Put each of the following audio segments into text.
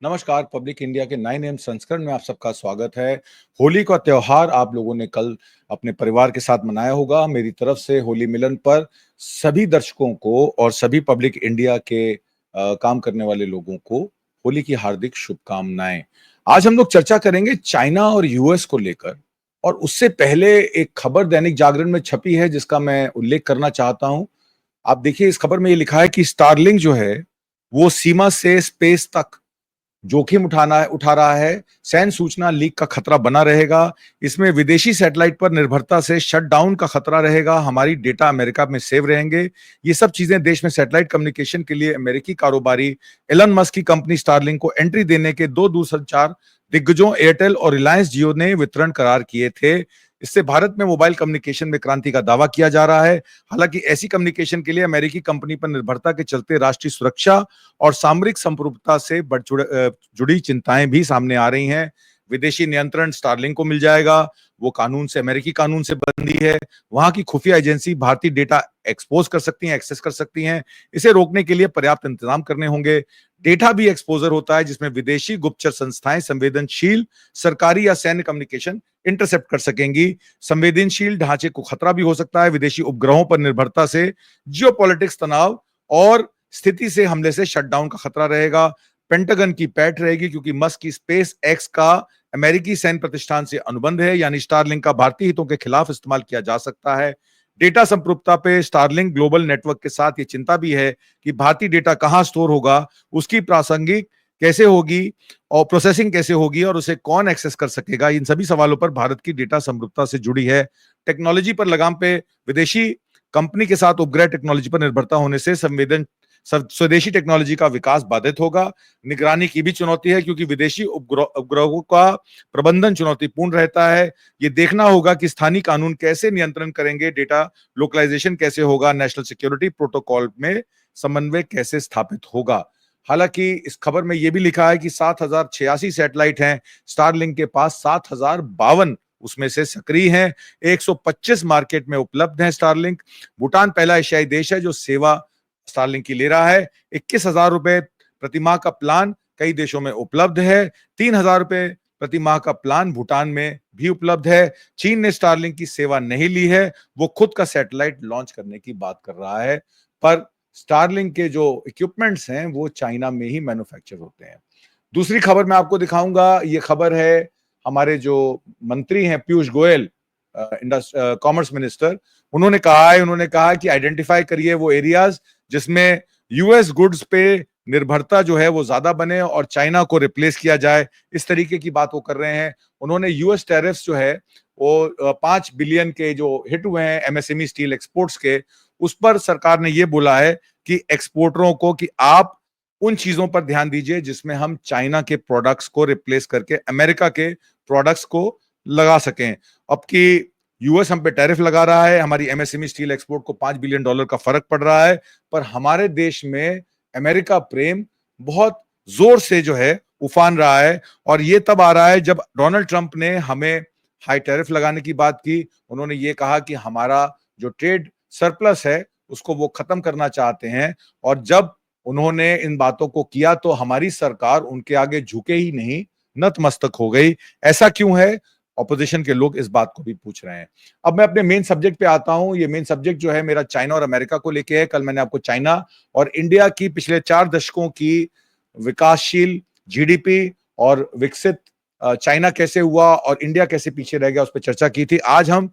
नमस्कार। Public India के 9 AM संस्करण में आप सबका स्वागत है। होली का त्योहार आप लोगों ने कल अपने परिवार के साथ मनाया होगा। मेरी तरफ से होली मिलन पर सभी दर्शकों को और सभी पब्लिक इंडिया के काम करने वाले लोगों को होली की हार्दिक शुभकामनाएं। आज हम लोग चर्चा करेंगे चाइना और यूएस को लेकर, और उससे पहले एक खबर दैनिक जागरण में छपी है जिसका मैं उल्लेख करना चाहता हूं। आप देखिए, इस खबर में ये लिखा है कि स्टारलिंक जो है वो सीमा से स्पेस तक जोखिम उठा रहा है। सैन्य सूचना लीक का खतरा बना रहेगा। इसमें विदेशी सैटेलाइट पर निर्भरता से शटडाउन का खतरा रहेगा। हमारी डेटा अमेरिका में सेव रहेंगे। ये सब चीजें देश में सैटेलाइट कम्युनिकेशन के लिए अमेरिकी कारोबारी एलन मस्क की कंपनी स्टारलिंक को एंट्री देने के दो दूरसंचार दिग्गजों एयरटेल और रिलायंस जियो ने वितरण करार किए थे। इससे भारत में मोबाइल कम्युनिकेशन में क्रांति का दावा किया जा रहा है। हालांकि ऐसी कम्युनिकेशन के लिए अमेरिकी कंपनी पर निर्भरता के चलते राष्ट्रीय सुरक्षा और सामरिक संप्रभुता से जुड़ी चिंताएं भी सामने आ रही हैं। विदेशी नियंत्रण स्टारलिंक को मिल जाएगा। वो कानून से, अमेरिकी कानून से बंधी है। वहां की खुफिया एजेंसी भारतीय डेटा एक्सपोज कर सकती हैं, एक्सेस कर सकती हैं। इसे रोकने के लिए पर्याप्त इंतजाम करने होंगे। डेटा भी एक्सपोजर होता है जिसमें विदेशी गुप्तचर संस्थाएं संवेदनशील सरकारी या सैन्य कम्युनिकेशन इंटरसेप्ट कर सकेंगी। संवेदनशील ढांचे को खतरा भी हो सकता है। विदेशी उपग्रहों पर निर्भरता से जियोपॉलिटिक्स तनाव और स्थिति से हमले से शटडाउन का खतरा रहेगा। पेंटागन की पैठ रहेगी क्योंकि मस्क की स्पेस एक्स का अमेरिकी सैन्य प्रतिष्ठान से अनुबंध है, यानी स्टारलिंक का भारतीय हितों के खिलाफ इस्तेमाल किया जा सकता है। डेटा संप्रभुता पे स्टारलिंक ग्लोबल नेटवर्क के साथ ये चिंता भी है कि भारतीय डेटा कहां स्टोर होगा, उसकी प्रासंगिक कैसे होगी और प्रोसेसिंग कैसे होगी और उसे कौन एक्सेस कर सकेगा। इन सभी सवालों पर भारत की डेटा संप्रभुता से जुड़ी है। टेक्नोलॉजी पर लगाम पे विदेशी कंपनी के साथ उपग्रह टेक्नोलॉजी पर निर्भरता होने से स्वदेशी टेक्नोलॉजी का विकास बाधित होगा। निगरानी की भी चुनौती है क्योंकि विदेशी उपग्रहों का प्रबंधन चुनौतीपूर्ण रहता है। ये देखना होगा कि स्थानीय कानून कैसे नियंत्रण करेंगे, डेटा लोकलाइजेशन कैसे होगा, नेशनल सिक्योरिटी प्रोटोकॉल में समन्वय कैसे स्थापित होगा। हालांकि इस खबर में यह भी लिखा है कि 7,086 सैटेलाइट हैं स्टारलिंक के पास, 7,052 उसमें से सक्रिय हैं। 125 मार्केट में उपलब्ध है स्टारलिंक। भूटान पहला एशियाई देश है जो सेवा स्टारलिंक की ले रहा है। 21,000 रुपए प्रति माह का प्लान कई देशों में उपलब्ध है। 3,000 रुपए प्रति माह का प्लान भूटान में भी उपलब्ध है। चीन ने स्टारलिंक की सेवा नहीं ली है, वो खुद का सैटेलाइट लॉन्च करने की बात कर रहा है। पर स्टारलिंक के जो इक्विपमेंट्स हैं वो चाइना में ही मैन्युफैक्चर होते हैं। दूसरी खबर मैं आपको दिखाऊंगा। ये खबर है हमारे जो मंत्री हैं पीयूष गोयल, कॉमर्स मिनिस्टर, उन्होंने कहा कि आइडेंटिफाई करिए वो एरियाज जिसमें यूएस गुड्स पे निर्भरता जो है वो ज्यादा बने और चाइना को रिप्लेस किया जाए। इस तरीके की बात वो कर रहे हैं। उन्होंने यूएस टैरिफ्स जो है वो 5 बिलियन के जो हिट हुए हैं एमएसएमई स्टील एक्सपोर्ट्स के, उस पर सरकार ने ये बोला है कि एक्सपोर्टरों को कि आप उन चीजों पर ध्यान दीजिए जिसमें हम चाइना के प्रोडक्ट्स को रिप्लेस करके अमेरिका के प्रोडक्ट्स को लगा सकें। अब की यूएस हम पे टैरिफ लगा रहा है, हमारी एमएसएमई स्टील एक्सपोर्ट को $5 बिलियन का फर्क पड़ रहा है, पर हमारे देश में अमेरिका प्रेम बहुत जोर से जो है उफान रहा है। और ये तब आ रहा है जब डोनाल्ड ट्रंप ने हमें हाई टैरिफ लगाने की बात की। उन्होंने ये कहा कि हमारा जो ट्रेड सरप्लस है उसको वो खत्म करना चाहते हैं, और जब उन्होंने इन बातों को किया तो हमारी सरकार उनके आगे झुके ही नहीं, नतमस्तक हो गई। ऐसा क्यों है? ऑपोजिशन के लोग इस बात को भी पूछ रहे हैं। अब मैं अपने मेन सब्जेक्ट पे आता हूं। ये मेन सब्जेक्ट जो है मेरा चाइना और अमेरिका को लेके है। कल मैंने आपको चाइना और इंडिया की पिछले 4 दशकों की विकासशील जीडीपी और विकसित चाइना कैसे हुआ और इंडिया कैसे पीछे रह गया उस पर चर्चा की थी। आज हम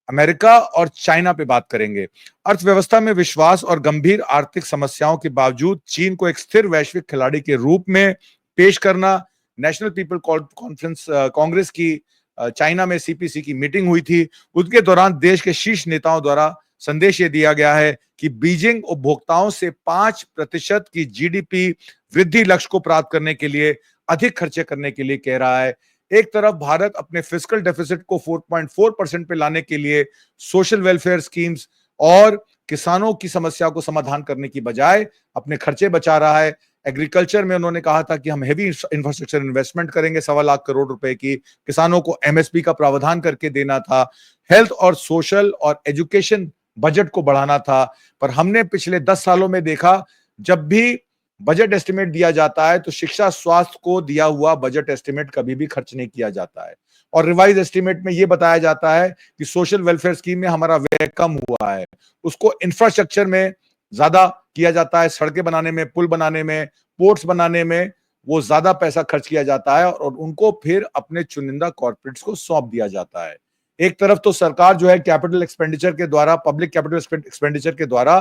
अमेरिका और चाइना पे बात करेंगे। अर्थव्यवस्था में विश्वास और गंभीर आर्थिक समस्याओं के बावजूद चीन को एक स्थिर वैश्विक खिलाड़ी के रूप में पेश करना। नेशनल पीपल कॉन्फ्रेंस कांग्रेस की चाइना में सीपीसी की मीटिंग हुई थी। उसके दौरान देश के शीर्ष नेताओं द्वारा संदेश ये दिया गया है कि बीजिंग उपभोक्ताओं से 5% की जीडीपी वृद्धि लक्ष्य को प्राप्त करने के लिए अधिक खर्चे करने के लिए कह रहा है। एक तरफ भारत अपने फिस्कल डेफिसिट को 4.4% पे लाने के लिए सोशल वेलफेयर स्कीम्स और किसानों की समस्या को समाधान करने की बजाय अपने खर्चे बचा रहा है। एग्रीकल्चर में उन्होंने कहा था कि हम हेवी इंफ्रास्ट्रक्चर इन्वेस्टमेंट करेंगे, 1.25 लाख करोड़ रुपए की। किसानों को एमएसपी का प्रावधान करके देना था। हेल्थ और सोशल और एजुकेशन बजट को बढ़ाना था। पर हमने पिछले 10 सालों में देखा, जब भी बजट एस्टिमेट दिया जाता है तो शिक्षा स्वास्थ्य को दिया हुआ बजट एस्टिमेट कभी भी खर्च नहीं किया जाता है। और रिवाइज एस्टिमेट में यह बताया जाता है कि सोशल वेलफेयर स्कीम में हमारा व्यय कम हुआ है, उसको इंफ्रास्ट्रक्चर में ज्यादा किया जाता है, सड़कें बनाने में, पुल बनाने में, पोर्ट्स बनाने में वो ज्यादा पैसा खर्च किया जाता है और उनको फिर अपने चुनिंदा कॉर्पोरेट्स को सौंप दिया जाता है। एक तरफ तो सरकार जो है कैपिटल एक्सपेंडिचर के द्वारा, पब्लिक कैपिटल एक्सपेंडिचर के द्वारा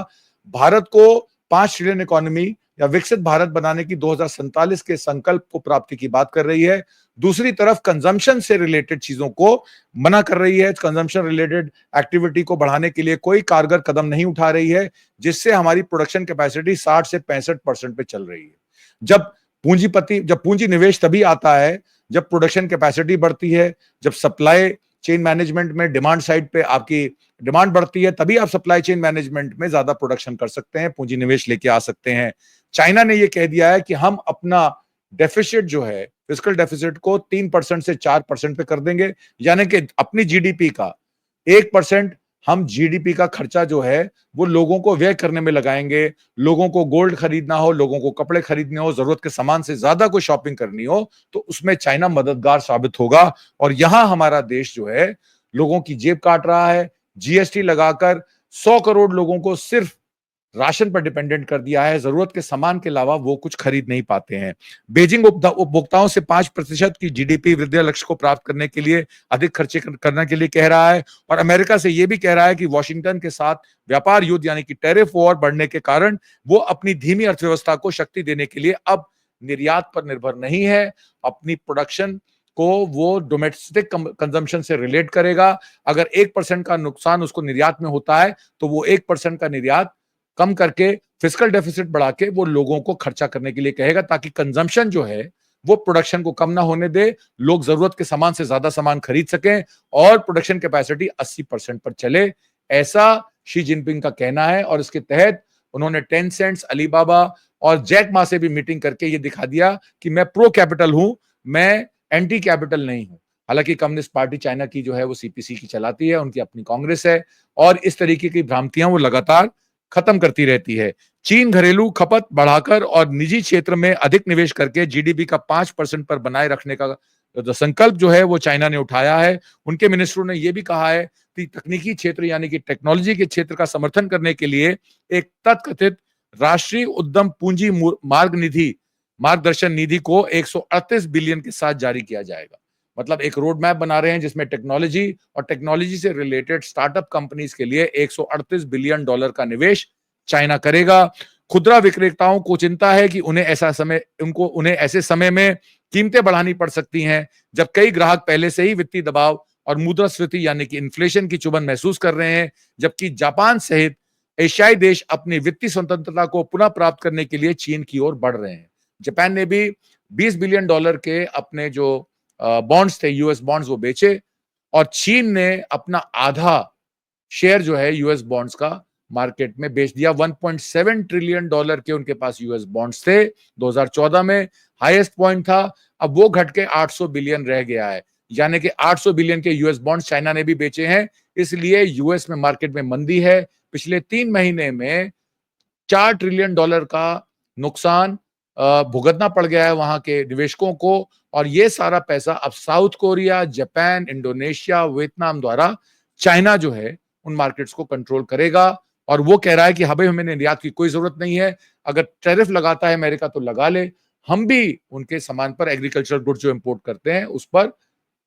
भारत को 5 ट्रिलियन इकोनॉमी या विकसित भारत बनाने की 2047 के संकल्प को प्राप्ति की बात कर रही है। दूसरी तरफ कंजम्पशन से रिलेटेड चीजों को मना कर रही है, कंजम्पशन रिलेटेड एक्टिविटी को बढ़ाने के लिए कोई कारगर कदम नहीं उठा रही है, जिससे हमारी प्रोडक्शन कैपेसिटी 60 से 65% पे चल रही है। जब पूंजी निवेश तभी आता है जब प्रोडक्शन कैपेसिटी बढ़ती है, जब सप्लाई चेन मैनेजमेंट में डिमांड साइड पे आपकी डिमांड बढ़ती है, तभी आप सप्लाई चेन मैनेजमेंट में ज्यादा प्रोडक्शन कर सकते हैं, पूंजी निवेश लेके आ सकते हैं। चाइना ने यह कह दिया है कि हम अपना डेफिसिट जो है, फिस्कल डेफिसिट को 3% से 4% पे कर देंगे, यानी कि अपनी जीडीपी का 1% हम जीडीपी का खर्चा जो है वो लोगों को व्यय करने में लगाएंगे। लोगों को गोल्ड खरीदना हो, लोगों को कपड़े खरीदने हो, जरूरत के सामान से ज्यादा कोई शॉपिंग करनी हो, तो उसमें चाइना मददगार साबित होगा। और यहां हमारा देश जो है लोगों की जेब काट रहा है, जीएसटी लगाकर 100 करोड़ लोगों को सिर्फ राशन पर डिपेंडेंट कर दिया है, जरूरत के सामान के अलावा वो कुछ खरीद नहीं पाते हैं। बीजिंग उपभोक्ताओं से 5% की जीडीपी वृद्धि लक्ष्य को प्राप्त करने के लिए अधिक खर्चे करने के लिए कह रहा है, और अमेरिका से यह भी कह रहा है कि वॉशिंगटन के साथ व्यापार युद्ध यानी कि टैरिफ वॉर बढ़ने के कारण वो अपनी धीमी अर्थव्यवस्था को शक्ति देने के लिए अब निर्यात पर निर्भर नहीं है, अपनी प्रोडक्शन को वो डोमेस्टिक कंजम्पशन से रिलेट करेगा। अगर 1% का नुकसान उसको निर्यात में होता है तो वो 1% का निर्यात कम करके फिस्कल डेफिसिट बढ़ा के वो लोगों को खर्चा करने के लिए कहेगा, ताकि कंजम्पशन जो है वो प्रोडक्शन को कम ना होने दे, लोग जरूरत के सामान से ज्यादा सामान खरीद सकें और प्रोडक्शन कैपेसिटी 80% पर चले। ऐसा शी जिनपिंग का कहना है और इसके तहत उन्होंने टेंसेंट, अलीबाबा और जैक मा से भी मीटिंग करके ये दिखा दिया कि मैं प्रो कैपिटल हूं, मैं एंटी कैपिटल नहीं हूं। हालांकि कम्युनिस्ट पार्टी चाइना की जो है वो सीपीसी की चलाती है, उनकी अपनी कांग्रेस है और इस तरीके की भ्रांतियां वो लगातार खत्म करती रहती है। चीन घरेलू खपत बढ़ाकर और निजी क्षेत्र में अधिक निवेश करके जीडीपी का 5% पर बनाए रखने का जो संकल्प जो है वो चाइना ने उठाया है। उनके मिनिस्टरों ने यह भी कहा है कि तकनीकी क्षेत्र यानी कि टेक्नोलॉजी के क्षेत्र का समर्थन करने के लिए एक तथाकथित राष्ट्रीय उद्यम पूंजी मार्गदर्शन निधि को 138 बिलियन के साथ जारी किया जाएगा। मतलब एक रोड मैप बना रहे हैं जिसमें टेक्नोलॉजी और टेक्नोलॉजी से रिलेटेड स्टार्टअप कंपनीज के लिए 138 बिलियन डॉलर का निवेश चाइना करेगा। खुदरा विक्रेताओं को चिंता है कि उन्हें ऐसे समय में कीमतें बढ़ानी पड़ सकती हैं जब कई ग्राहक पहले से ही वित्तीय दबाव और मुद्रास्फीति यानी कि इन्फ्लेशन की चुभन महसूस कर रहे हैं, जबकि जापान सहित एशियाई देश अपनी वित्तीय स्वतंत्रता को पुनः प्राप्त करने के लिए चीन की ओर बढ़ रहे हैं। जापान ने भी 20 बिलियन डॉलर के अपने जो बॉन्ड्स थे, यूएस बॉन्ड्स, वो बेचे और चीन ने अपना आधा शेयर जो है यूएस बॉन्ड्स का मार्केट में बेच दिया। 1.7 ट्रिलियन डॉलर के उनके पास यूएस बॉन्ड्स थे, 2014 में हाईएस्ट पॉइंट था। अब वो घट के 800 बिलियन रह गया है, यानी कि 800 बिलियन के यूएस बॉन्ड्स चाइना ने भी बेचे हैं। इसलिए यूएस में मार्केट में मंदी है। पिछले 3 महीने में 4 ट्रिलियन डॉलर का नुकसान भुगतना पड़ गया है वहां के निवेशकों को, और ये सारा पैसा अब south Korea, Japan, Indonesia, Vietnam द्वारा चाइना जो है उन मार्केट्स को कंट्रोल करेगा। और वो कह रहा है कि हमें हमें निर्यात की कोई जरूरत नहीं है, अगर टैरिफ लगाता है अमेरिका तो लगा ले, हम भी उनके सामान पर, एग्रीकल्चर गुड्स जो इंपोर्ट करते हैं उस पर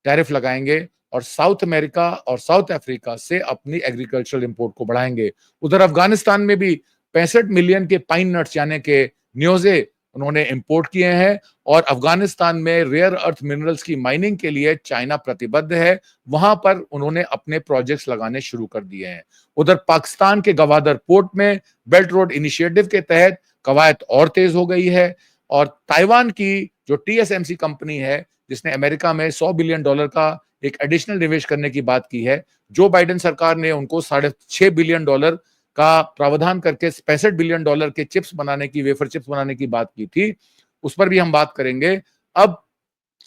टैरिफ लगाएंगे और साउथ अमेरिका और साउथ अफ्रीका से अपनी एग्रीकल्चरल इंपोर्ट को बढ़ाएंगे। उधर अफगानिस्तान में भी 65 मिलियन के पाइन नट्स यानी के न्योजे उन्होंने इंपोर्ट किए हैं और अफगानिस्तान में रेयर अर्थ मिनरल्स की माइनिंग के लिए चाइना प्रतिबद्ध है, वहां पर उन्होंने अपने प्रोजेक्ट्स लगाने शुरू कर दिए हैं। उधर पाकिस्तान के गवादर पोर्ट में बेल्ट रोड इनिशिएटिव के तहत कवायद और तेज हो गई है और ताइवान की जो टीएसएमसी कंपनी है जिसने अमेरिका में $100 बिलियन का एक एडिशनल निवेश करने की बात की है, जो बाइडेन सरकार ने उनको $6.5 बिलियन का प्रावधान करके $65 बिलियन के चिप्स बनाने की, वेफर चिप्स बनाने की बात की थी, उस पर भी हम बात करेंगे। अब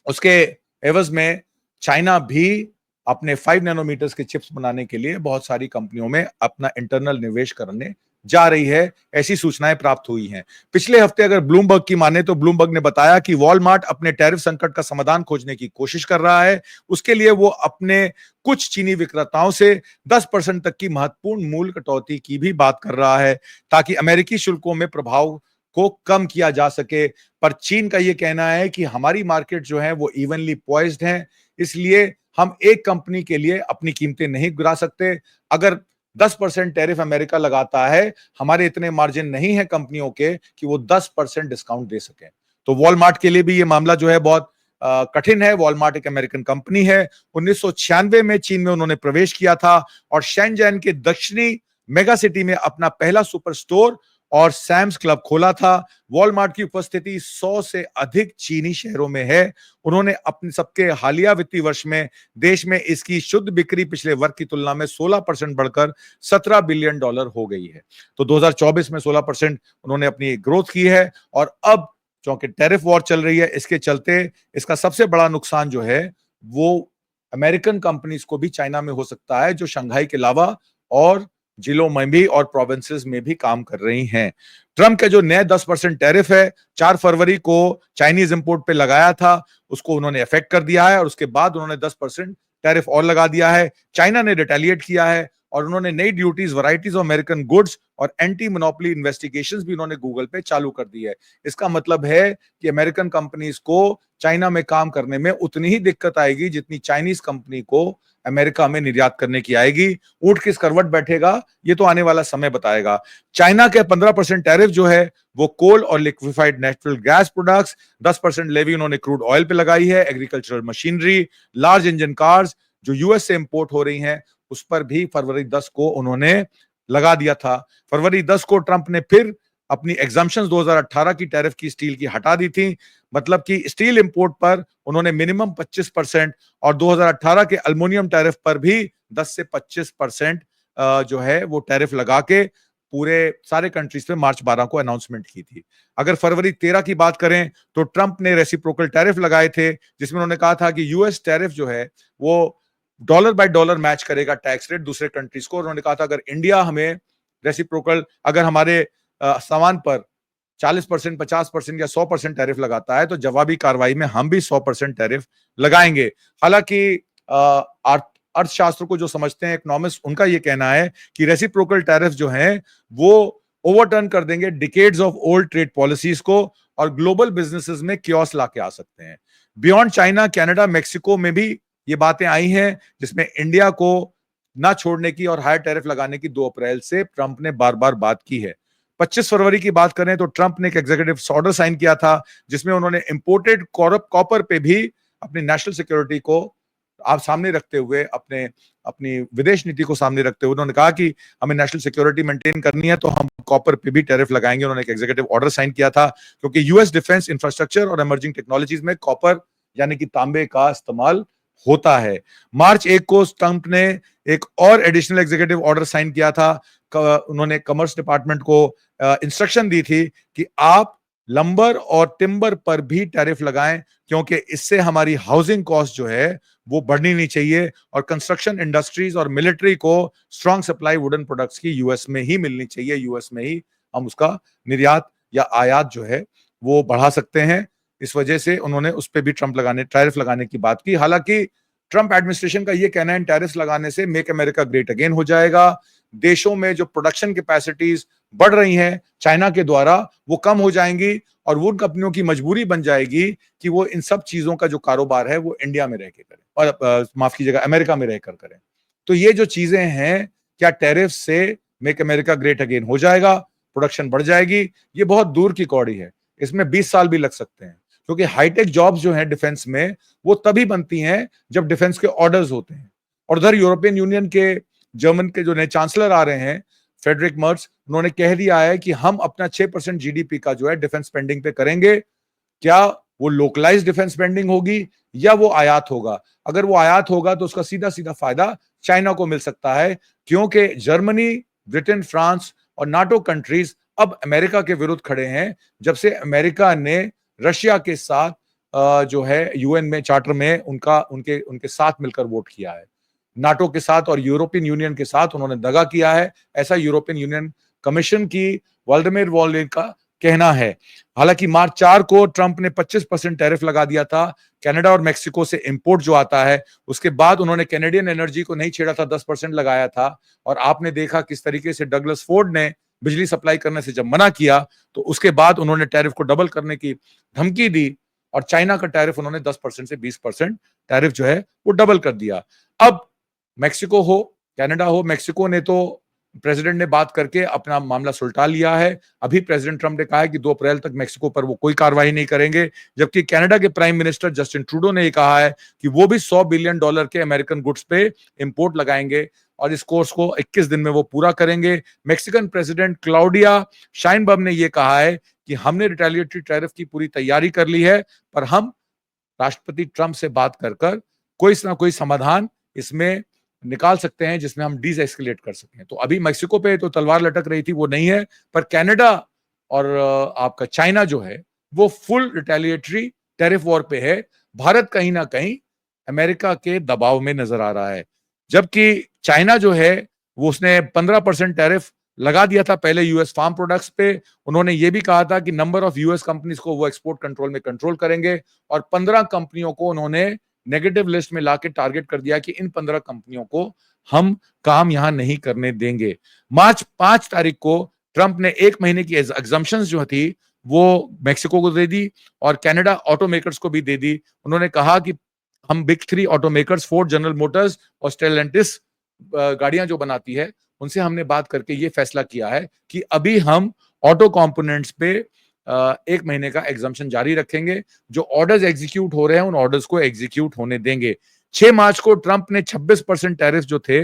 उसके एवज में चाइना भी अपने 5 नैनोमीटर्स के चिप्स बनाने के लिए बहुत सारी कंपनियों में अपना इंटरनल निवेश करने जा रही है, ऐसी सूचनाएं प्राप्त हुई हैं। पिछले हफ्ते अगर ब्लूमबर्ग की माने तो ब्लूमबर्ग ने बताया कि वॉलमार्ट अपने टैरिफ संकट का समाधान खोजने की कोशिश कर रहा है। उसके लिए वो अपने कुछ चीनी विक्रेताओं से 10% तक की महत्वपूर्ण मूल्य कटौती की भी बात कर रहा है, ताकि अमेरिकी शुल्कों में प्रभाव को कम किया जा सके। पर चीन का यह कहना है कि हमारी मार्केट जो है वो इवनली पॉइज्ड है, इसलिए हम एक कंपनी के लिए अपनी कीमतें नहीं गिरा सकते। अगर 10% टैरिफ अमेरिका लगाता है, हमारे इतने मार्जिन नहीं है कंपनियों के कि वो 10% डिस्काउंट दे सकें। तो वॉलमार्ट के लिए भी ये मामला जो है बहुत कठिन है। वॉलमार्ट एक अमेरिकन कंपनी है। 1996 में चीन में उन्होंने प्रवेश किया था और शेंजन के दक्षिणी मेगा सिटी में अपना पहला सुपर स्टोर और सैम्स क्लब खोला था। वॉलमार्ट की उपस्थिति 100 से अधिक चीनी शहरों में है। उन्होंने अपने सबके हालिया वित्तीय वर्ष में देश में इसकी शुद्ध बिक्री पिछले वर्ष की तुलना में 16% बढ़कर $17 बिलियन हो गई है। तो 2024 में 16% उन्होंने अपनी ग्रोथ की है। और अब क्योंकि टैरिफ वॉर चल रही है, इसके चलते इसका सबसे बड़ा नुकसान जो है वो अमेरिकन कंपनीज को भी चाइना में हो सकता है, जो शंघाई के अलावा और जिलों में भी और प्रोविंसेस में भी काम कर रही हैं। ट्रंप के जो नए 10% टैरिफ है, 4 फरवरी को चाइनीज इंपोर्ट पे लगाया था, उसको उन्होंने इफेक्ट कर दिया है और उसके बाद उन्होंने 10% टैरिफ और लगा दिया है। चाइना ने रिटेलिएट किया है और उन्होंने नई duties, varieties of American goods और एंटी मोनोपोली इन्वेस्टिगेशंस भी उन्होंने गूगल पे चालू कर दी है। इसका मतलब है कि अमेरिकन कंपनीज को चाइना में काम करने में उतनी ही दिक्कत आएगी जितनी चाइनीज कंपनी को अमेरिका में निर्यात करने की आएगी। ऊंट किस करवट बैठेगा, ये तो आने वाला समय बताएगा। चाइना के 15% टैरिफ जो है वो कोल और liquefied natural gas products, 10% levy उन्होंने क्रूड ऑयल पे लगाई है। Agricultural machinery, large engine cars जो यूएस से इंपोर्ट हो रही हैं, उस पर भी फरवरी 10 को उन्होंने लगा दिया था। फरवरी 10 को ट्रंप ने फिर अपनी एग्जाम्पशंस 2018 की टैरिफ की स्टील की हटा दी थी। मतलब कि स्टील इंपोर्ट पर उन्होंने मिनिमम 25% और 2018 के अल्युमिनियम टैरिफ पर भी 10 से 25% जो है वो टैरिफ लगा के पूरे सारे कंट्रीज पे मार्च 12 को अनाउंसमेंट की थी। अगर फरवरी 13 की बात करें तो ट्रंप ने रेसिप्रोकल टैरिफ लगाए थे, जिसमें उन्होंने कहा था कि यूएस टैरिफ जो है वो डॉलर बाय डॉलर मैच करेगा टैक्स रेट दूसरे कंट्रीज को। उन्होंने कहा था अगर इंडिया हमें रेसिप्रोकल, अगर हमारे सामान पर 40%, 50% या 100% टैरिफ लगाता है तो जवाबी कार्रवाई में हम भी 100% टैरिफ लगाएंगे। हालांकि अर्थशास्त्र को जो समझते हैं इकोनॉमिस्ट, उनका यह कहना है कि रेसिप्रोकल टैरिफ जो हैं वो ओवरटर्न कर देंगे decades of old trade policies को और ग्लोबल बिजनेसेस में क्योस लाके आ सकते हैं। बियॉन्ड चाइना, कनाडा, मेक्सिको में भी ये बातें आई हैं, जिसमें इंडिया को ना छोड़ने की और हायर टैरिफ लगाने की 2 अप्रैल से ट्रंप ने बार बार बात की है। 25 फरवरी की बात करें तो ट्रंप ने एक एग्जीक्यूटिव ऑर्डर साइन किया था, जिसमें उन्होंने इंपोर्टेड कॉपर पे भी अपनी नेशनल सिक्योरिटी को आप सामने रखते हुए, अपनी विदेश नीति को सामने रखते हुए उन्होंने कहा कि हमें नेशनल सिक्योरिटी मेंटेन करनी है तो हम कॉपर पे भी टैरिफ लगाएंगे। उन्होंने एक एग्जीक्यूटिव ऑर्डर साइन किया था, क्योंकि यूएस डिफेंस इंफ्रास्ट्रक्चर और इमर्जिंग टेक्नोलॉजीज में कॉपर यानी कि तांबे का इस्तेमाल होता है। मार्च 1 को ट्रंप ने एक और एडिशनल एग्जीक्यूटिव ऑर्डर साइन किया था। उन्होंने कॉमर्स डिपार्टमेंट को इंस्ट्रक्शन दी थी कि आप लंबर और टिम्बर पर भी टैरिफ लगाएं, क्योंकि इससे हमारी हाउसिंग कॉस्ट जो है वो बढ़नी नहीं चाहिए और कंस्ट्रक्शन इंडस्ट्रीज और मिलिट्री को स्ट्रॉन्ग सप्लाई वुडन प्रोडक्ट्स की यूएस में ही मिलनी चाहिए। यूएस में ही हम उसका निर्यात या आयात जो है वो बढ़ा सकते हैं। इस वजह से उन्होंने उस पर भी टैरिफ लगाने की बात की। हालांकि ट्रंप एडमिनिस्ट्रेशन का यह कहना है टैरिफ लगाने से मेक अमेरिका ग्रेट अगेन हो जाएगा। देशों में जो प्रोडक्शन कैपेसिटीज बढ़ रही हैं चाइना के द्वारा, वो कम हो जाएंगी और वो उन कंपनियों की मजबूरी बन जाएगी कि वो इन सब चीजों का जो कारोबार है वो इंडिया में रह के करें और माफ कीजिएगा अमेरिका में रहकर करें। तो ये जो चीजें हैं, क्या टैरिफ से मेक अमेरिका ग्रेट अगेन हो जाएगा, प्रोडक्शन बढ़ जाएगी? ये बहुत दूर की कौड़ी है, इसमें 20 साल भी लग सकते हैं, क्योंकि हाईटेक जॉब्स जो हैं डिफेंस में वो तभी बनती हैं जब डिफेंस के ऑर्डर्स होते हैं। और उधर यूरोपियन यूनियन के, जर्मन के जो नए चांसलर आ रहे हैं फ्रेडरिक मर्ज, उन्होंने कह दिया है कि हम अपना 6% जीडीपी का जो है डिफेंस स्पेंडिंग पे करेंगे। क्या वो लोकलाइज डिफेंस स्पेंडिंग होगी या वो आयात होगा? अगर वो आयात होगा तो उसका सीधा सीधा फायदा चाइना को मिल सकता है, क्योंकि जर्मनी, ब्रिटेन, फ्रांस और नाटो कंट्रीज अब अमेरिका के विरुद्ध खड़े हैं, जब से अमेरिका ने रशिया के साथ जो है यूएन में चार्टर में उनके साथ मिलकर वोट किया है। नाटो के साथ और यूरोपियन यूनियन के साथ उन्होंने दगा किया है, ऐसा यूरोपियन यूनियन कमीशन की व्लादिमीर वॉलेन का कहना है। हालांकि मार्च 4 को ट्रंप ने 25% टैरिफ लगा दिया था कनाडा और मेक्सिको से इंपोर्ट जो आता है। उसके बाद उन्होंने कैनेडियन एनर्जी को नहीं छेड़ा था, 10% लगाया था। और आपने देखा किस तरीके से डगलस फोर्ड ने बिजली सप्लाई करने से जब मना किया तो उसके बाद उन्होंने टैरिफ को डबल करने की धमकी दी और चाइना का टैरिफ उन्होंने 10% से 20% टैरिफ जो है वो डबल कर दिया। अब मेक्सिको हो, कनाडा हो, मेक्सिको ने तो प्रेसिडेंट ने बात करके अपना मामला सुलटा लिया है। अभी प्रेसिडेंट ट्रंप ने कहा है कि 2 अप्रैल तक मेक्सिको पर वो कोई कार्रवाई नहीं करेंगे, जबकि कनाडा के प्राइम मिनिस्टर जस्टिन ट्रूडो ने कहा है कि वो भी $100 बिलियन के अमेरिकन गुड्स पे इंपोर्ट लगाएंगे और इस कोर्स को 21 दिन में वो पूरा करेंगे। मेक्सिकन प्रेसिडेंट क्लाउडिया शाइनबम ने ये कहा है कि हमने रिटेलिएटरी टैरिफ की पूरी तैयारी कर ली है, पर हम राष्ट्रपति ट्रंप से बात कर कोई ना कोई समाधान इसमें निकाल सकते हैं जिसमें हम डीएस्केलेट कर सकें। तो अभी मेक्सिको पे तो तलवार लटक रही थी, वो नहीं है, पर कनाडा और आपका चाइना जो है वो फुल रिटेलिएटरी टैरिफ वॉर पे है। भारत कहीं ना कहीं अमेरिका के दबाव में नजर आ रहा है, जबकि चाइना जो है वो उसने 15% टैरिफ लगा दिया था पहले यूएस फार्म प्रोडक्ट्स पे। उन्होंने ये भी कहा था कि नंबर ऑफ यूएस कंपनीज को वो एक्सपोर्ट कंट्रोल में कंट्रोल करेंगे और 15 कंपनियों को उन्होंने नेगेटिव लिस्ट में लाके टारगेट कर दिया कि इन 15 कंपनियों को हम काम यहां नहीं करने देंगे। मार्च 5 तारीख को ट्रंप ने 1 महीने की एग्जम्पशंस जो थी वो मेक्सिको को दे दी और कनाडा ऑटो मेकर्स को भी दे दी। उन्होंने कहा कि हम big 3 auto makers Ford, general Motors और स्टेलेंटिस गाड़ियां जो बनाती है उनसे हमने बात करके ये फैसला किया है कि अभी हम ऑटो कंपोनेंट्स पे 1 महीने का एग्जम्पशन जारी रखेंगे। जो ऑर्डर्स एग्जीक्यूट हो रहे हैं उन ऑर्डर्स को एग्जीक्यूट होने देंगे। 6 मार्च को ट्रंप ने 26% टैरिफ जो थे,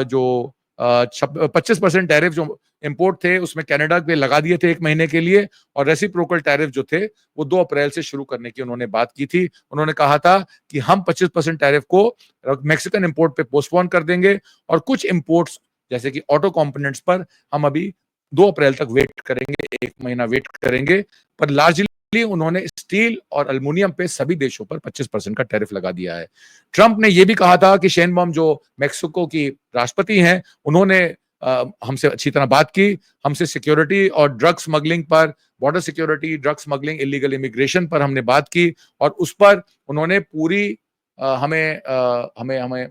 जो 25% टैरिफ जो इंपोर्ट थे उसमें कनाडा पे लगा दिए थे 1 महीने के लिए और रेसिप्रोकल टैरिफ जो थे वो 2 अप्रैल से शुरू करने की उन्होंने बात की थी। उन्होंने कहा था कि हम 25% टैरिफ को मैक्सिकन इंपोर्ट पे पोस्टपोन कर देंगे और कुछ इंपोर्ट्स जैसे कि ऑटो कंपोनेंट्स पर हम अभी 2 अप्रैल तक वेट करेंगे, 1 महीना वेट करेंगे। पर लार्जली उन्होंने स्टील और एल्युमिनियम पे सभी देशों पर 25% का टैरिफ लगा दिया है। ट्रंप ने यह भी कहा था कि शेनबॉम जो मेक्सिको की राष्ट्रपति हैं उन्होंने हमसे अच्छी तरह बात की, हमसे सिक्योरिटी और ड्रग स्मगलिंग पर, border security, drug smuggling, illegal immigration पर हमने बात की और उस पर उन्होंने पूरी हमें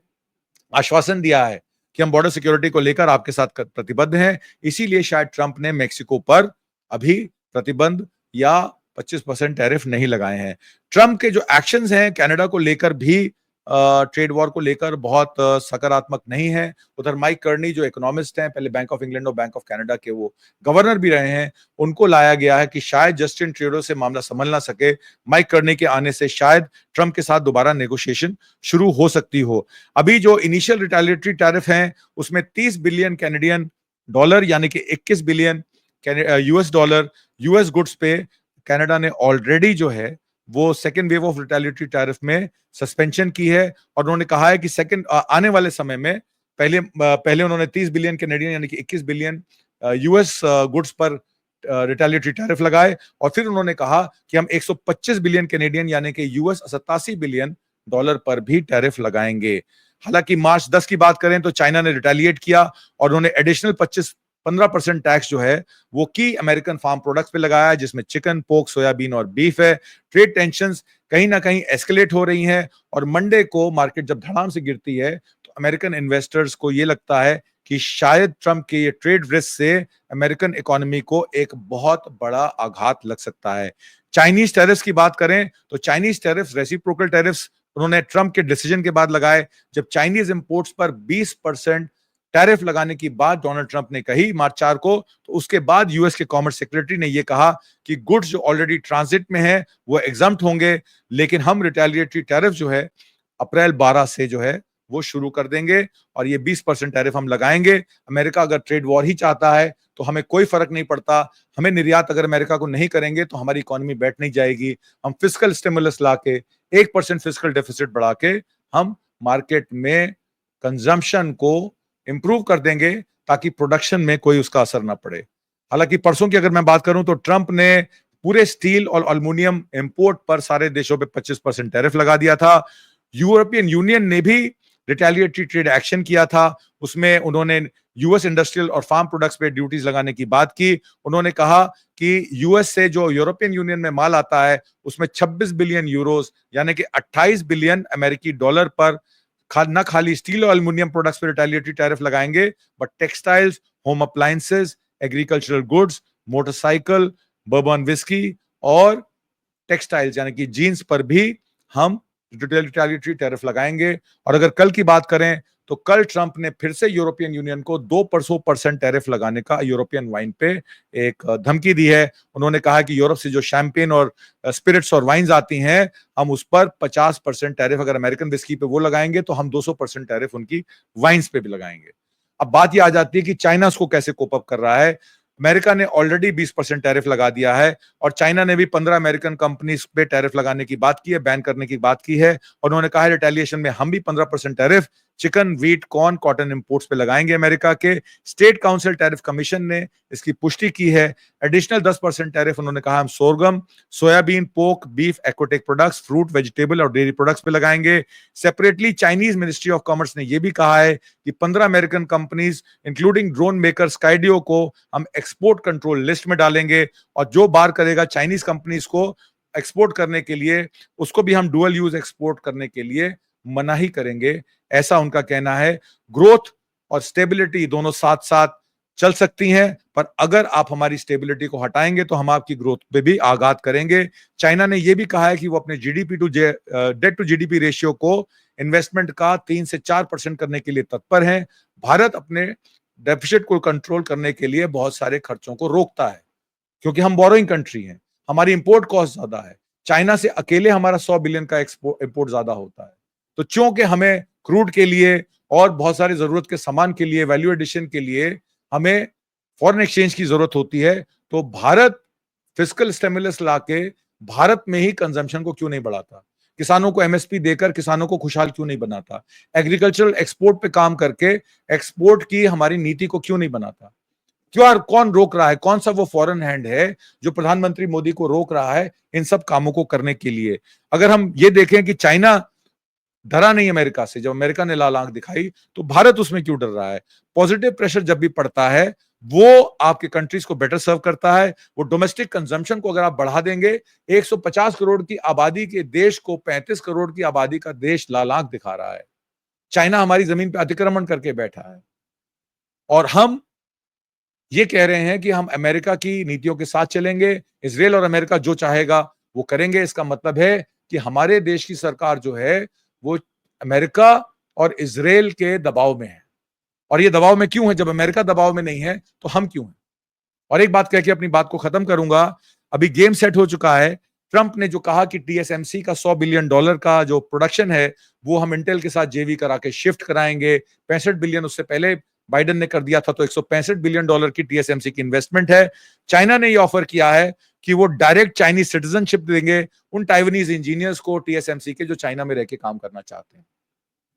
आश्वासन दिया है कि हम बॉर्डर सिक्योरिटी को लेकर आपके साथ प्रतिबद्ध हैं। इसीलिए शायद ट्रंप ने मेक्सिको पर अभी प्रतिबंध या 25% टैरिफ नहीं लगाए हैं। ट्रंप के जो एक्शंस हैं कनाडा को लेकर भी ट्रेड वॉर को लेकर बहुत सकारात्मक नहीं है। उधर माइक कर्नी जो इकोनॉमिस्ट हैं, पहले बैंक ऑफ इंग्लैंड और बैंक ऑफ कनाडा के वो गवर्नर भी रहे हैं, उनको लाया गया है कि शायद जस्टिन ट्रूडो से मामला संभल ना सके। माइक कर्नी के आने से शायद ट्रंप के साथ दोबारा नेगोशिएशन शुरू हो सकती हो। अभी जो इनिशियल रिटेलिएटरी टैरिफ हैं उसमें 30 बिलियन कैनेडियन डॉलर यानी कि 21 billion US dollar US goods पे कनाडा ने ऑलरेडी जो है वो second wave of retaliatory tariff में सस्पेंशन की है और उन्होंने कहा है कि सेकेंड आने वाले समय में पहले उन्होंने 30 बिलियन कैनेडियन यानी कि 21 बिलियन यूएस गुड्स पर रिटेलिएटरी टैरिफ लगाए और फिर उन्होंने कहा कि हम 125 बिलियन कैनेडियन यानी कि यूएस 87 बिलियन डॉलर पर भी टैरिफ लगाएंगे। हालांकि मार्च 10 की बात करें तो चाइना ने रिटेलिएट किया और उन्होंने एडिशनल 15% टैक्स जो है वो की अमेरिकन फार्म प्रोडक्ट्स पे लगाया है, जिसमें चिकन, पोर्क, सोयाबीन और बीफ है। ट्रेड टेंशंस कहीं ना कहीं एस्केलेट हो रही हैं और मंडे को मार्केट जब धड़ाम से गिरती है तो अमेरिकन इन्वेस्टर्स को ये लगता है कि शायद ट्रंप के ये ट्रेड रिस्क से अमेरिकन इकोनॉमी को एक बहुत बड़ा आघात लग सकता है। चाइनीज टैरिफ्स की बात करें तो चाइनीज टैरिफ्स, रेसिप्रोकल टैरिफ्स उन्होंने ट्रंप के डिसीजन के बाद लगाए। जब चाइनीज इंपोर्ट्स पर 20% टैरिफ लगाने की बात डोनाल्ड ट्रंप ने कही मार्च 4 को, तो उसके बाद यूएस के कॉमर्स सेक्रेटरी ने यह कहा कि गुड्स जो ऑलरेडी ट्रांजिट में है वो एग्जम्प्ट होंगे, लेकिन हम रिटेलिएटरी टैरिफ जो है अप्रैल 12 से जो है वो शुरू कर देंगे और ये 20% टैरिफ हम लगाएंगे। अमेरिका अगर ट्रेड वॉर ही चाहता है तो हमें कोई फर्क नहीं पड़ता, हमें निर्यात अगर अमेरिका को नहीं करेंगे तो हमारी इकोनॉमी बैठ नहीं जाएगी। हम फिस्कल स्टिमुलस लाके 1% फिस्कल डेफिसिट बढ़ा के हम मार्केट में कंजम्पशन को इंप्रूव कर देंगे ताकि प्रोडक्शन में कोई उसका असर ना पड़े। हालांकि परसों की अगर मैं बात करूं तो ट्रंप ने पूरे स्टील और एल्युमिनियम इंपोर्ट पर सारे देशों पे 25% टैरिफ लगा दिया था। यूरोपियन यूनियन ने भी रिटेलिएटरी ट्रेड एक्शन किया था, उसमें उन्होंने यूएस इंडस्ट्रियल और फार्म प्रोडक्ट्स पे ड्यूटीज लगाने की बात की। उन्होंने कहा कि यूएस से जो यूरोपियन यूनियन में माल आता है उसमें 26 बिलियन यूरोस यानी कि 28 बिलियन अमेरिकी डॉलर पर न खाली स्टील और एल्युमिनियम प्रोडक्ट्स पर रिटेलिएटरी टैरिफ लगाएंगे, but textiles, home appliances, agricultural goods, motorcycle, bourbon whisky और टेक्सटाइल्स यानी कि जीन्स पर भी हम रिटेलिएटरी टैरिफ लगाएंगे। और अगर कल की बात करें तो कल ट्रंप ने फिर से यूरोपियन यूनियन को 2% टैरिफ लगाने का यूरोपियन वाइन पे एक धमकी दी है। उन्होंने कहा कि यूरोप से जो शैंपेन और स्पिरिट्स और वाइन्स आती हैं, हम उस पर 50% टैरिफ अगर अमेरिकन विस्की पे वो लगाएंगे तो हम 200% टैरिफ उनकी वाइन्स पे भी लगाएंगे। अब बात ये आ जाती है कि चाइना उसको कैसे कोप अप कर रहा है। अमेरिका ने ऑलरेडी 20% टैरिफ लगा दिया है और चाइना ने भी 15 अमेरिकन कंपनीज पे टैरिफ लगाने की बात की है, बैन करने की बात की है। और उन्होंने कहा है रिटेलिएशन में हम भी 15% tariff chicken, wheat, corn, cotton imports पे लगाएंगे अमेरिका के। स्टेट काउंसिल टैरिफ कमीशन ने इसकी पुष्टि की है। एडिशनल 10% टैरिफ उन्होंने कहा हम sorghum, soybean, pork, beef, aquatic products, fruit, vegetable और डेयरी प्रोडक्ट्स पे लगाएंगे। Separately Chinese ministry of commerce ने यह भी कहा है कि 15 American companies including drone maker Skydio को हम एक्सपोर्ट कंट्रोल लिस्ट में डालेंगे और जो बार करेगा चाइनीज कंपनीज को एक्सपोर्ट करने के लिए, उसको भी हम डुअल यूज एक्सपोर्ट करने के लिए मनाही करेंगे, ऐसा उनका कहना है। ग्रोथ और स्टेबिलिटी दोनों साथ साथ चल सकती हैं, पर अगर आप हमारी स्टेबिलिटी को हटाएंगे तो हम आपकी ग्रोथ पे भी आघात करेंगे। चाइना ने यह भी कहा है कि वो अपने डेट टू जीडीपी रेशियो को इन्वेस्टमेंट का 3 से 4% करने के लिए तत्पर हैं। भारत अपने डेफिसिट को कंट्रोल करने के लिए बहुत सारे खर्चों को रोकता है क्योंकि हम बोरोइंग कंट्री हैं, हमारी इंपोर्ट कॉस्ट ज्यादा है। चाइना से अकेले हमारा 100 बिलियन का इंपोर्ट ज्यादा होता है। तो चूंकि हमें क्रूड के लिए और बहुत सारी जरूरत के सामान के लिए, वैल्यू एडिशन के लिए हमें फॉरेन एक्सचेंज की जरूरत होती है, तो भारत फिस्कल स्टिमुलस लाके भारत में ही कंजम्पशन को क्यों नहीं बढ़ाता? किसानों को एमएसपी देकर किसानों को खुशहाल क्यों नहीं बनाता? एग्रीकल्चरल एक्सपोर्ट पे काम करके एक्सपोर्ट की हमारी नीति को क्यों नहीं बनाता? क्यों, कौन रोक रहा है? कौन सा वो फॉरेन हैंड है जो प्रधानमंत्री मोदी को रोक रहा है इन सब कामों को करने के लिए? अगर हम ये देखें कि चाइना डरा नहीं अमेरिका से, जब अमेरिका ने लाल आंख दिखाई तो भारत उसमें क्यों डर रहा है? पॉजिटिव प्रेशर जब भी पड़ता है वो आपके कंट्रीज को बेटर सर्व करता है। वो डोमेस्टिक कंजम्पशन को अगर आप बढ़ा देंगे, 150 करोड़ की आबादी के देश को 35 करोड़ की आबादी का देश लाल आंख दिखा रहा है। चाइना हमारी जमीन पर अतिक्रमण करके बैठा है और हम ये कह रहे हैं कि हम अमेरिका की नीतियों के साथ चलेंगे, इजराइल और अमेरिका जो चाहेगा वो करेंगे। इसका मतलब है कि हमारे देश की सरकार जो है वो अमेरिका और इजराइल के दबाव में है। और ये दबाव में क्यों है? जब अमेरिका दबाव में नहीं है तो हम क्यों हैं? और एक बात कह के अपनी बात को खत्म करूंगा। अभी गेम सेट हो चुका है। ट्रंप ने जो कहा कि टीएसएमसी का $100 बिलियन का जो प्रोडक्शन है वो हम इंटेल के साथ जेवी करा के शिफ्ट कराएंगे। 65 बिलियन उससे पहले बाइडेन ने कर दिया था, तो $165 बिलियन की टीएसएमसी की इन्वेस्टमेंट है। चाइना ने ये ऑफर किया है कि वो डायरेक्ट चाइनीज सिटीजनशिप देंगे उन टाइवानीज इंजीनियर्स को टीएसएमसी के जो चाइना में रह के काम करना चाहते हैं।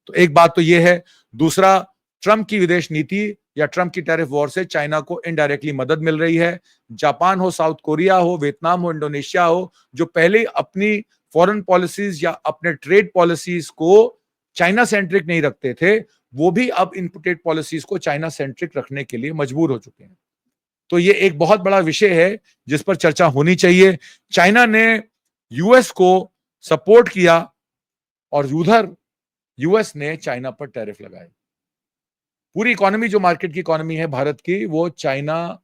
तो एक बात तो ये है। दूसरा, ट्रंप की विदेश नीति या ट्रंप की टैरिफ वॉर से चाइना को इनडायरेक्टली मदद मिल रही है। जापान हो, साउथ कोरिया हो, वियतनाम हो, इंडोनेशिया हो, जो पहले अपनी फॉरेन पॉलिसीज या अपने ट्रेड पॉलिसीज को चाइना सेंट्रिक नहीं रखते थे, वो भी अब इनपुटेड पॉलिसीज को चाइना सेंट्रिक रखने के लिए मजबूर हो चुके हैं। तो ये एक बहुत बड़ा विषय है जिस पर चर्चा होनी चाहिए। चाइना ने यूएस को सपोर्ट किया और उधर यूएस ने चाइना पर टैरिफ लगाए। पूरी इकोनॉमी जो मार्केट की इकोनॉमी है भारत की, वो चाइना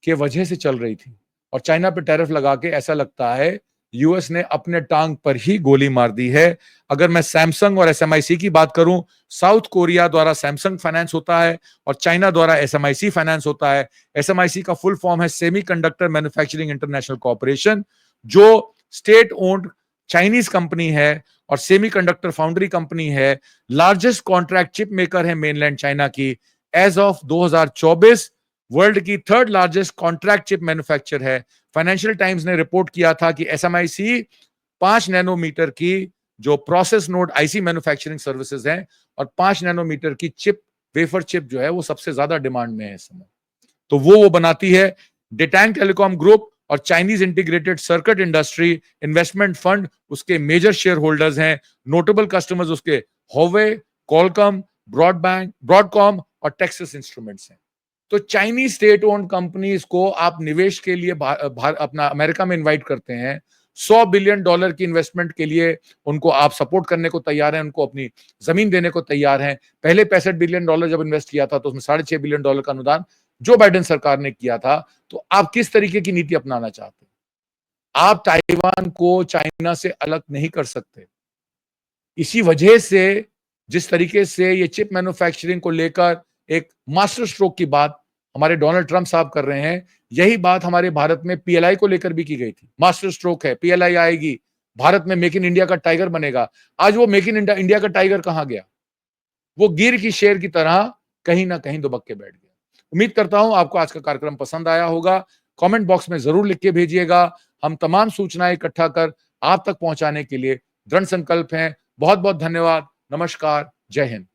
के वजह से चल रही थी और चाइना पे टैरिफ लगा के ऐसा लगता है यूएस ने अपने टांग पर ही गोली मार दी है। अगर मैं सैमसंग और एसएमआईसी की बात करूं, साउथ कोरिया द्वारा सैमसंग फाइनेंस होता है और चाइना द्वारा एसएमआईसी फाइनेंस होता है। एसएमआईसी का फुल फॉर्म है सेमीकंडक्टर मैन्युफैक्चरिंग इंटरनेशनल कॉर्पोरेशन, जो स्टेट ओन्ड चाइनीज कंपनी है और सेमीकंडक्टर फाउंड्री कंपनी है। लार्जेस्ट कॉन्ट्रैक्ट चिप मेकर है मेनलैंड चाइना की। एज ऑफ 2024 वर्ल्ड की third largest contract chip manufacture है। फाइनेंशियल टाइम्स ने रिपोर्ट किया था कि एसएमआईसी 5 नैनोमीटर की जो process node IC manufacturing services हैं और 5 नैनोमीटर की चिप, वेफर चिप जो है वो सबसे ज्यादा डिमांड में है इस समय, तो वो बनाती है। डेटांग टेलीकॉम ग्रुप और Chinese integrated circuit industry investment fund उसके मेजर शेयर होल्डर्स हैं। नोटेबल कस्टमर्स उसके हुआवे, कॉलकॉम, ब्रॉडकॉम और टेक्सास इंस्ट्रूमेंट्स हैं। तो चाइनीज स्टेट ओन्ड कंपनीज को आप निवेश के लिए अपना अमेरिका में इनवाइट करते हैं, $100 बिलियन की इन्वेस्टमेंट के लिए उनको आप सपोर्ट करने को तैयार हैं, उनको अपनी जमीन देने को तैयार हैं। पहले $65 बिलियन जब इन्वेस्ट किया था तो उसमें $6.5 बिलियन का अनुदान जो बाइडेन सरकार ने किया था। तो आप किस तरीके की नीति अपनाना चाहते हैं? आप ताइवान को चाइना से अलग नहीं कर सकते। इसी वजह से जिस तरीके से ये चिप मैन्युफैक्चरिंग को लेकर एक मास्टर स्ट्रोक की बात हमारे डोनाल्ड ट्रंप साहब कर रहे हैं, यही बात हमारे भारत में पीएलआई को लेकर भी की गई थी। मास्टर स्ट्रोक है, पीएलआई आएगी, भारत में मेक इन इंडिया का टाइगर बनेगा। आज वो मेक इन इंडिया का टाइगर कहां गया? वो गिर की शेर की तरह कहीं ना कहीं दुबक के बैठ गया। उम्मीद करता हूं आपको आज का कार्यक्रम पसंद आया होगा। कमेंट बॉक्स में जरूर लिख के भेजिएगा। हम तमाम सूचनाएं इकट्ठा कर आप तक पहुंचाने के लिए दृढ़ संकल्प हैं। बहुत बहुत धन्यवाद। नमस्कार। जय हिंद।